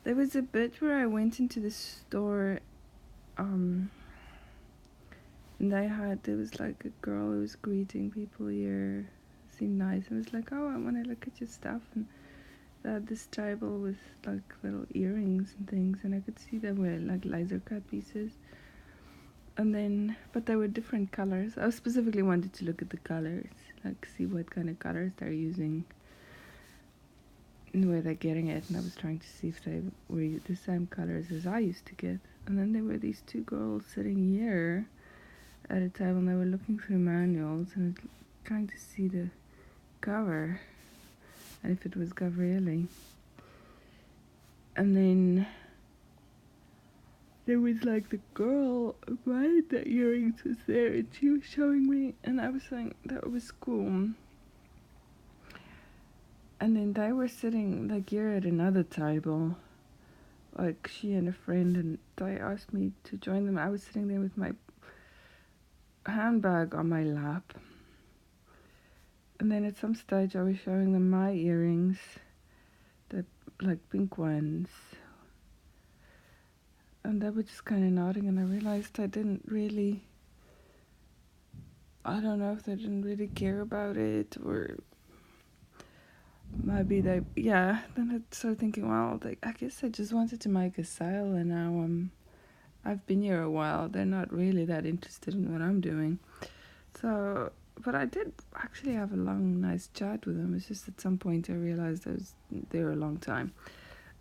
There was a bit where I went into the store, and there was like a girl who was greeting people here, seemed nice, and was like, oh, I want to look at your stuff, and they had this table with like little earrings and things, and I could see they were like laser cut pieces. And then, but they were different colors. I specifically wanted to look at the colors, like see what kind of colors they're using and where they're getting it. And I was trying to see if they were the same colors as I used to get. And then there were these two girls sitting here at a table, and they were looking through manuals and trying to see the cover and if it was Gabriele. And then there was like the girl right the earrings was there, and she was showing me, and I was saying that was cool. And then they were sitting like here at another table, like she and a friend, and they asked me to join them. I was sitting there with my handbag on my lap, and then at some stage I was showing them my earrings, that like pink ones, and they were just kind of nodding, and I realized I don't know if they didn't really care about it, or maybe then I started thinking, well, I guess I just wanted to make a sale, and now I've been here a while, they're not really that interested in what I'm doing. So, but I did actually have a long, nice chat with them. It's just at some point I realized I was there a long time.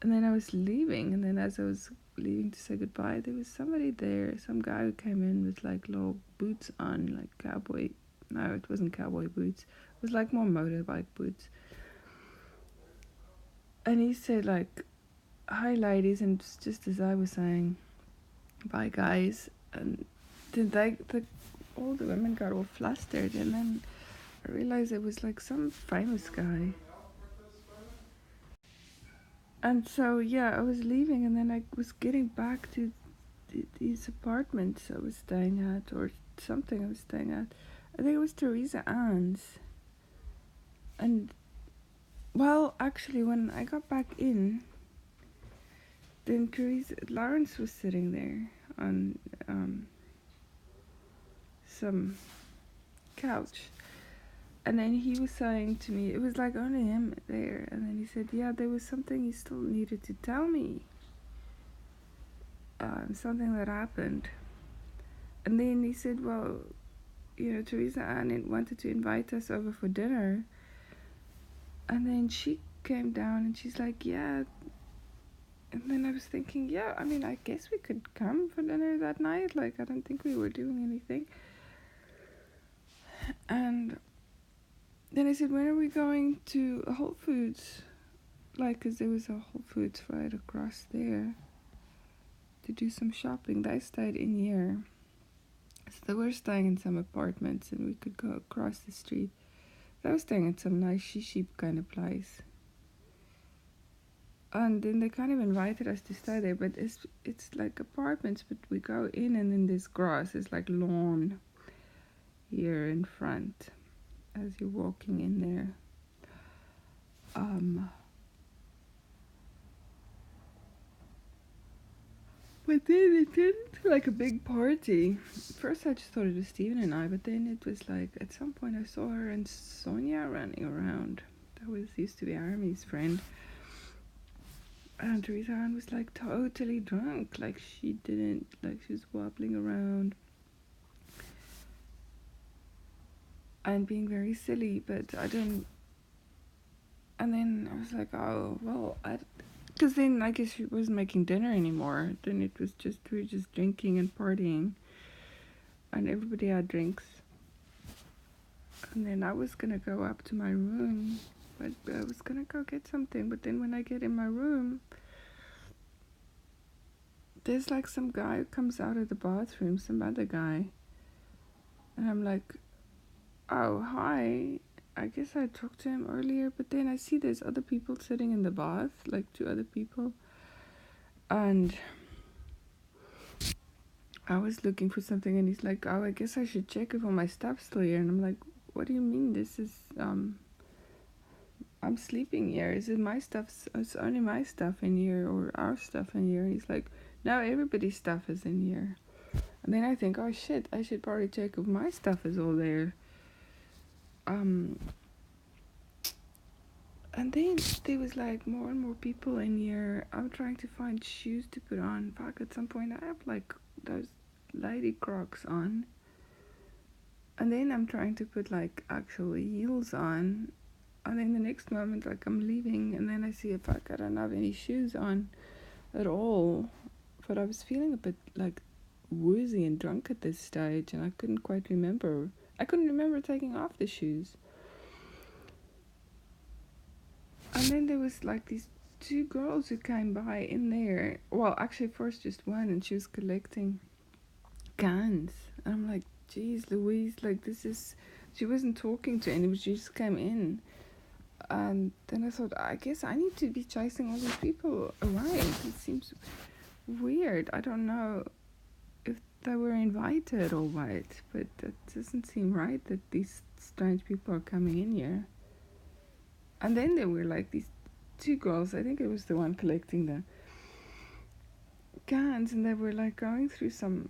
And then I was leaving, and then as I was leaving to say goodbye, there was somebody there, some guy who came in with like little boots on, like cowboy. No, it wasn't cowboy boots. It was like more motorbike boots. And he said like, hi ladies, and just as I was saying, bye guys. And then all the women got all flustered, and then I realized it was like some famous guy. And so I was leaving, and then I was getting back to these apartments I was staying at, or something I was staying at. I think it was theresa-anne's. And well, actually, when I got back in, then Lawrence was sitting there on some couch. And then he was saying to me, it was like only him there. And then he said, yeah, there was something he still needed to tell me. Something that happened. And then he said, well, theresa-anne wanted to invite us over for dinner. And then she came down and she's like, yeah. And then I was thinking, yeah, I mean, I guess we could come for dinner that night. Like, I don't think we were doing anything. And then I said, when are we going to Whole Foods? Like, because there was a Whole Foods right across there to do some shopping. They stayed in here. So they were staying in some apartments, and we could go across the street. They were staying at some nice she-sheep kind of place. And then they kind of invited us to stay there, but it's like apartments, but we go in, and then there's grass. It's like lawn here in front as you're walking in there. But then it turned into like a big party. First I just thought it was Steven and I, but then it was like at some point I saw her and Sonia running around. That used to be Army's friend. And theresa-anne was like totally drunk. Like she was wobbling around and being very silly, but I didn't. And then I was like, oh, well, because then I guess she wasn't making dinner anymore. Then it was we were just drinking and partying, and everybody had drinks. And then I was gonna go up to my room, but I was gonna go get something. But then when I get in my room, there's like some guy who comes out of the bathroom, some other guy. And I'm like, oh, hi. I guess I talked to him earlier, but then I see there's other people sitting in the bath, like 2 other people. And I was looking for something, and he's like, oh, I guess I should check if all my stuff's still here. And I'm like, what do you mean? This is, I'm sleeping here. Is it my stuff? It's only my stuff in here or our stuff in here. He's like, no, everybody's stuff is in here. And then I think, oh shit, I should probably check if my stuff is all there. And then there was like more and more people in here. I'm trying to find shoes to put on. Fuck, at some point I have like those lady Crocs on. And then I'm trying to put like actual heels on. And then the next moment, like I'm leaving, and then I see, fuck, I don't have any shoes on at all. But I was feeling a bit like woozy and drunk at this stage, and I couldn't quite remember. I couldn't remember taking off the shoes. And then there was like these two girls who came by in there. Well, actually, first just one, and she was collecting cans. And I'm like, geez, Louise, like this is. She wasn't talking to anybody. She just came in. And then I thought, I guess I need to be chasing all these people away. It seems weird. I don't know if they were invited or what, but that doesn't seem right that these strange people are coming in here. And then there were like these two girls, I think it was the one collecting the cans, and they were like going through some,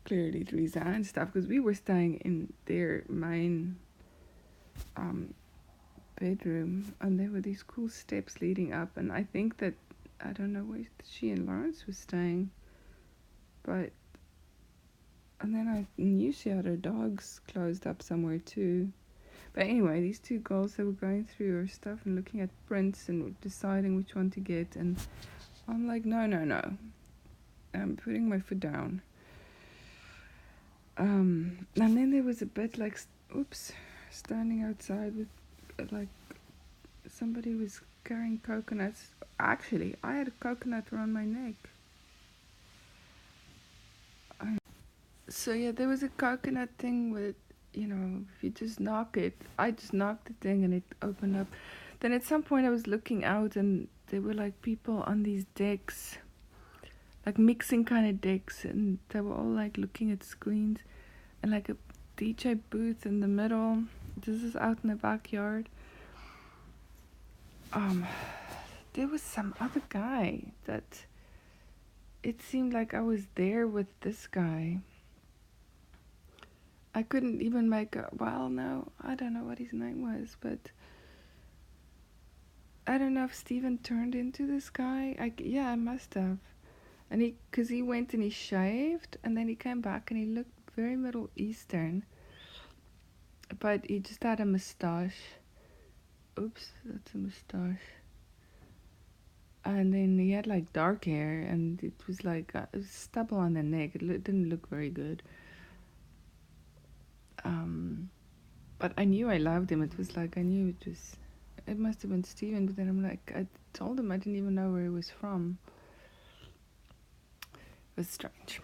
clearly theresa-anne stuff, because we were staying in their main bedroom, and there were these cool steps leading up, and I think that, I don't know where she and Lawrence were staying, but, and then I knew she had her dogs closed up somewhere too. But anyway, these two girls, they were going through her stuff and looking at prints and deciding which one to get, and I'm like, no, I'm putting my foot down. And then there was a bit like, standing outside with like somebody was carrying coconuts. Actually, I had a coconut around my neck. So yeah, there was a coconut thing with, if you just knock it. I just knocked the thing and it opened up. Then at some point I was looking out and there were like people on these decks, like mixing kind of decks, and they were all like looking at screens, and like a DJ booth in the middle. This is out in the backyard. There was some other guy that it seemed like I was there with this guy. I couldn't even make a, well, no, I don't know what his name was, but I don't know if Steven turned into this guy. Yeah, I must have. And because he went and he shaved, and then he came back and he looked very Middle Eastern, but he just had a moustache. Oops, that's a moustache. And then he had like dark hair, and it was like a stubble on the neck. It didn't look very good. But I knew I loved him. It was like I knew it must have been Steven, but then I'm like, I told him I didn't even know where he was from. It was strange.